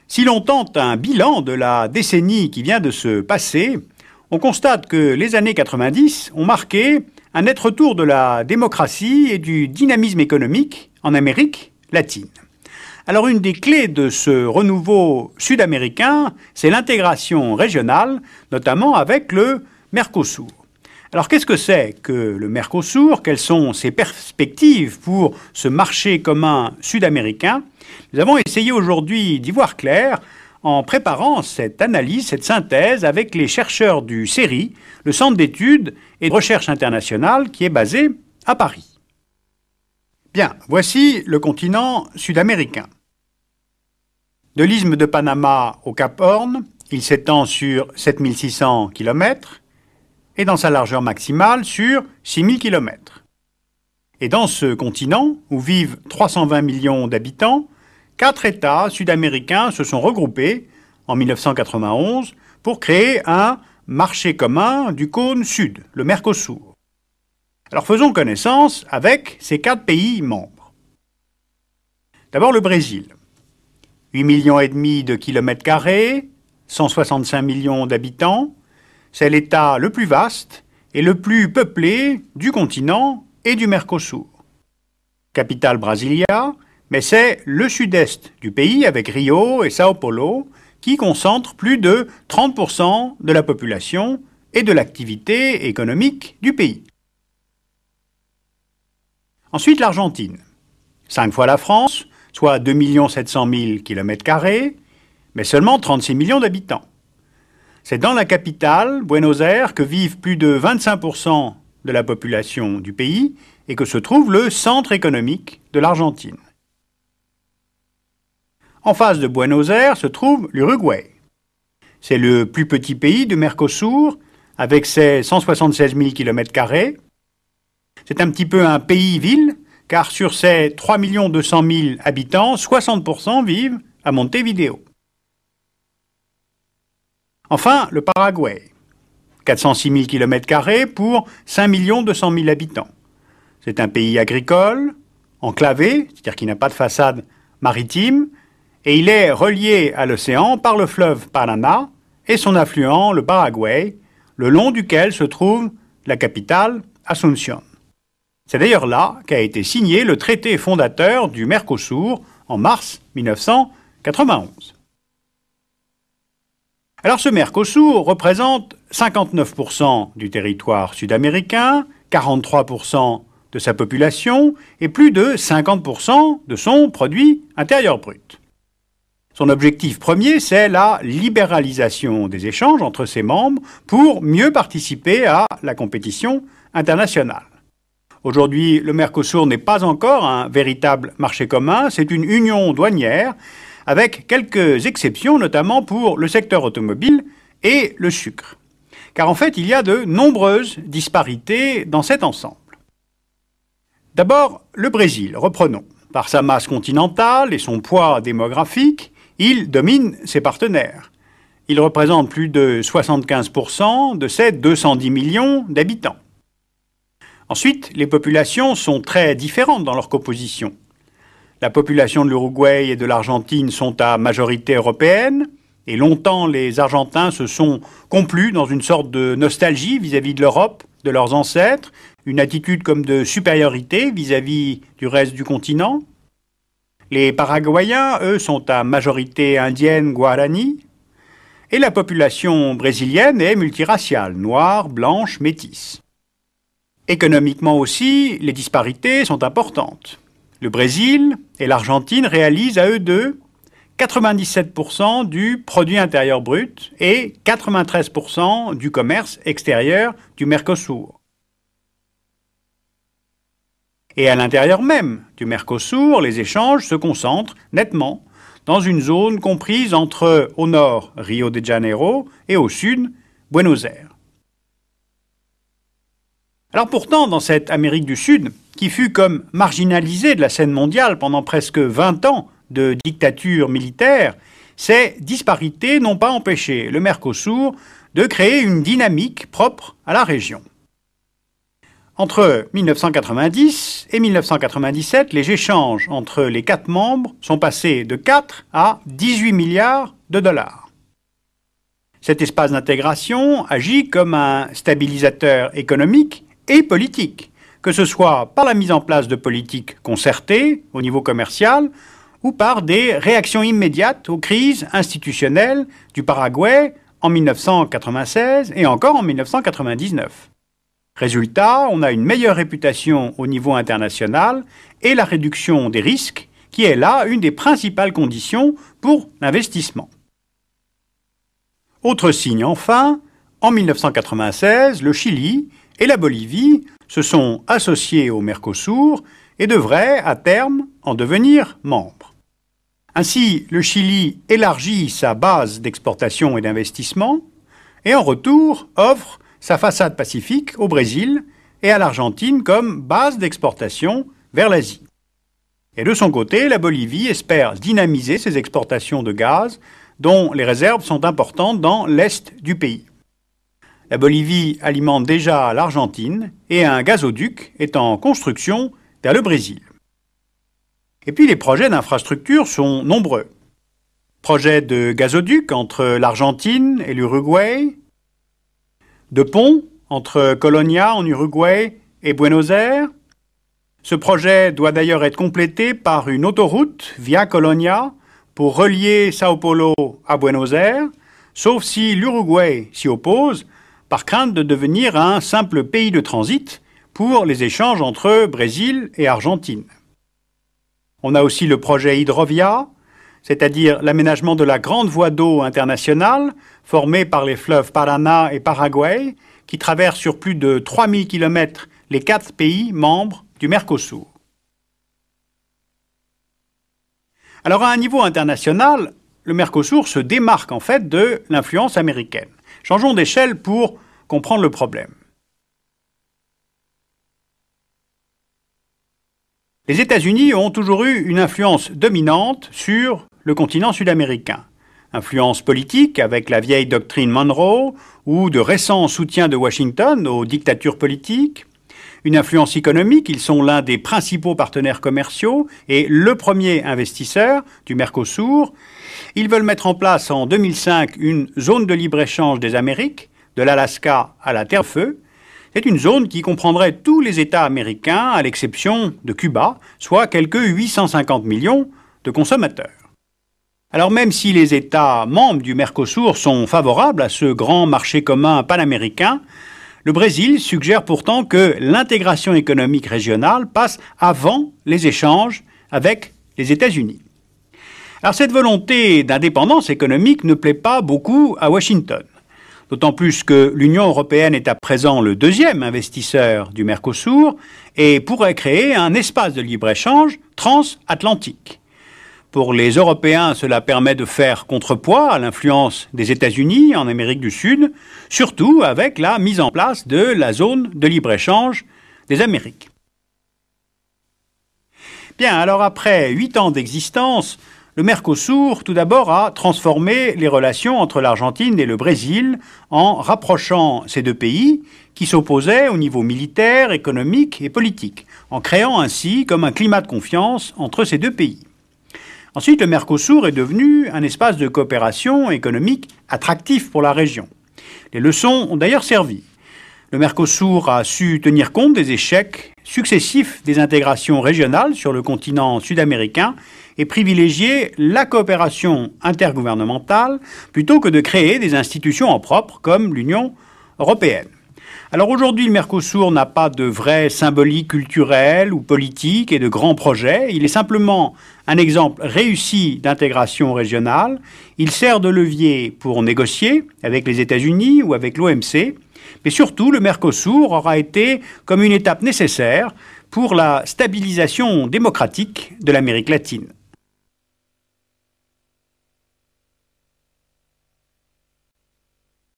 Si l'on tente un bilan de la décennie qui vient de se passer, on constate que les années 90 ont marqué un net retour de la démocratie et du dynamisme économique en Amérique latine. Alors une des clés de ce renouveau sud-américain, c'est l'intégration régionale, notamment avec le Mercosur. Alors qu'est-ce que c'est que le Mercosur? Quelles sont ses perspectives pour ce marché commun sud-américain? Nous avons essayé aujourd'hui d'y voir clair en préparant cette analyse, cette synthèse avec les chercheurs du CERI, le Centre d'études et de recherche internationale qui est basé à Paris. Bien, voici le continent sud-américain. De l'isthme de Panama au Cap Horn, il s'étend sur 7600 km et dans sa largeur maximale sur 6000 km. Et dans ce continent, où vivent 320 millions d'habitants, 4 États sud-américains se sont regroupés en 1991 pour créer un marché commun du cône sud, le Mercosur. Alors faisons connaissance avec ces 4 pays membres. D'abord le Brésil. 8,5 millions de kilomètres carrés, 165 millions d'habitants. C'est l'État le plus vaste et le plus peuplé du continent et du Mercosur. Capitale Brasilia, mais c'est le sud-est du pays avec Rio et Sao Paulo qui concentrent plus de 30% de la population et de l'activité économique du pays. Ensuite l'Argentine, 5 fois la France, soit 2 700 000 km², mais seulement 36 millions d'habitants. C'est dans la capitale, Buenos Aires, que vivent plus de 25% de la population du pays et que se trouve le centre économique de l'Argentine. En face de Buenos Aires se trouve l'Uruguay. C'est le plus petit pays du Mercosur, avec ses 176 000 km². C'est un petit peu un pays-ville, car sur ses 3 200 000 habitants, 60% vivent à Montevideo. Enfin, le Paraguay, 406 000 km² pour 5 200 000 habitants. C'est un pays agricole, enclavé, c'est-à-dire qui n'a pas de façade maritime, et il est relié à l'océan par le fleuve Paraná et son affluent, le Paraguay, le long duquel se trouve la capitale, Asunción. C'est d'ailleurs là qu'a été signé le traité fondateur du Mercosur en mars 1991. Alors ce Mercosur représente 59% du territoire sud-américain, 43% de sa population et plus de 50% de son produit intérieur brut. Son objectif premier, c'est la libéralisation des échanges entre ses membres pour mieux participer à la compétition internationale. Aujourd'hui, le Mercosur n'est pas encore un véritable marché commun, c'est une union douanière avec quelques exceptions, notamment pour le secteur automobile et le sucre. Car en fait, il y a de nombreuses disparités dans cet ensemble. D'abord, le Brésil, reprenons. Par sa masse continentale et son poids démographique, il domine ses partenaires. Il représente plus de 75% de ses 210 millions d'habitants. Ensuite, les populations sont très différentes dans leur composition. La population de l'Uruguay et de l'Argentine sont à majorité européenne, et longtemps les Argentins se sont complus dans une sorte de nostalgie vis-à-vis de l'Europe, de leurs ancêtres, une attitude comme de supériorité vis-à-vis du reste du continent. Les Paraguayens, eux, sont à majorité indienne guarani, et la population brésilienne est multiraciale, noire, blanche, métisse. Économiquement aussi, les disparités sont importantes. Le Brésil et l'Argentine réalisent à eux deux 97% du produit intérieur brut et 93% du commerce extérieur du Mercosur. Et à l'intérieur même du Mercosur, les échanges se concentrent nettement dans une zone comprise entre, au nord, Rio de Janeiro et au sud, Buenos Aires. Alors pourtant, dans cette Amérique du Sud, qui fut comme marginalisée de la scène mondiale pendant presque 20 ans de dictature militaire, ces disparités n'ont pas empêché le Mercosur de créer une dynamique propre à la région. Entre 1990 et 1997, les échanges entre les 4 membres sont passés de 4 à 18 milliards de dollars. Cet espace d'intégration agit comme un stabilisateur économique et politique, que ce soit par la mise en place de politiques concertées au niveau commercial ou par des réactions immédiates aux crises institutionnelles du Paraguay en 1996 et encore en 1999. Résultat, on a une meilleure réputation au niveau international et la réduction des risques, qui est là une des principales conditions pour l'investissement. Autre signe enfin, en 1996, le Chili et la Bolivie se sont associés au Mercosur et devraient, à terme, en devenir membres. Ainsi, le Chili élargit sa base d'exportation et d'investissement et en retour offre sa façade pacifique au Brésil et à l'Argentine comme base d'exportation vers l'Asie. Et de son côté, la Bolivie espère dynamiser ses exportations de gaz, dont les réserves sont importantes dans l'est du pays. La Bolivie alimente déjà l'Argentine et un gazoduc est en construction vers le Brésil. Et puis les projets d'infrastructure sont nombreux. Projet de gazoduc entre l'Argentine et l'Uruguay, de pont entre Colonia en Uruguay et Buenos Aires. Ce projet doit d'ailleurs être complété par une autoroute via Colonia pour relier Sao Paulo à Buenos Aires, sauf si l'Uruguay s'y oppose par crainte de devenir un simple pays de transit pour les échanges entre Brésil et Argentine. On a aussi le projet Hidrovia, c'est-à-dire l'aménagement de la grande voie d'eau internationale formée par les fleuves Paraná et Paraguay, qui traverse sur plus de 3000 km les 4 pays membres du Mercosur. Alors à un niveau international, le Mercosur se démarque en fait de l'influence américaine. Changeons d'échelle pour comprendre le problème. Les États-Unis ont toujours eu une influence dominante sur le continent sud-américain. Influence politique avec la vieille doctrine Monroe ou de récents soutiens de Washington aux dictatures politiques. Une influence économique, ils sont l'un des principaux partenaires commerciaux et le premier investisseur du Mercosur. Ils veulent mettre en place en 2005 une zone de libre-échange des Amériques, de l'Alaska à la Terre-Feu. C'est une zone qui comprendrait tous les États américains, à l'exception de Cuba, soit quelques 850 millions de consommateurs. Alors même si les États membres du Mercosur sont favorables à ce grand marché commun panaméricain, le Brésil suggère pourtant que l'intégration économique régionale passe avant les échanges avec les États-Unis. Alors cette volonté d'indépendance économique ne plaît pas beaucoup à Washington. D'autant plus que l'Union européenne est à présent le deuxième investisseur du Mercosur et pourrait créer un espace de libre-échange transatlantique. Pour les Européens, cela permet de faire contrepoids à l'influence des États-Unis en Amérique du Sud, surtout avec la mise en place de la zone de libre-échange des Amériques. Bien, alors après 8 ans d'existence, le Mercosur, tout d'abord, a transformé les relations entre l'Argentine et le Brésil en rapprochant ces deux pays qui s'opposaient au niveau militaire, économique et politique, en créant ainsi comme un climat de confiance entre ces deux pays. Ensuite, le Mercosur est devenu un espace de coopération économique attractif pour la région. Les leçons ont d'ailleurs servi. Le Mercosur a su tenir compte des échecs successifs des intégrations régionales sur le continent sud-américain et privilégier la coopération intergouvernementale plutôt que de créer des institutions en propre comme l'Union européenne. Alors aujourd'hui, le Mercosur n'a pas de vraie symbolique culturelle ou politique et de grands projets. Il est simplement un exemple réussi d'intégration régionale. Il sert de levier pour négocier avec les États-Unis ou avec l'OMC. Mais surtout, le Mercosur aura été comme une étape nécessaire pour la stabilisation démocratique de l'Amérique latine.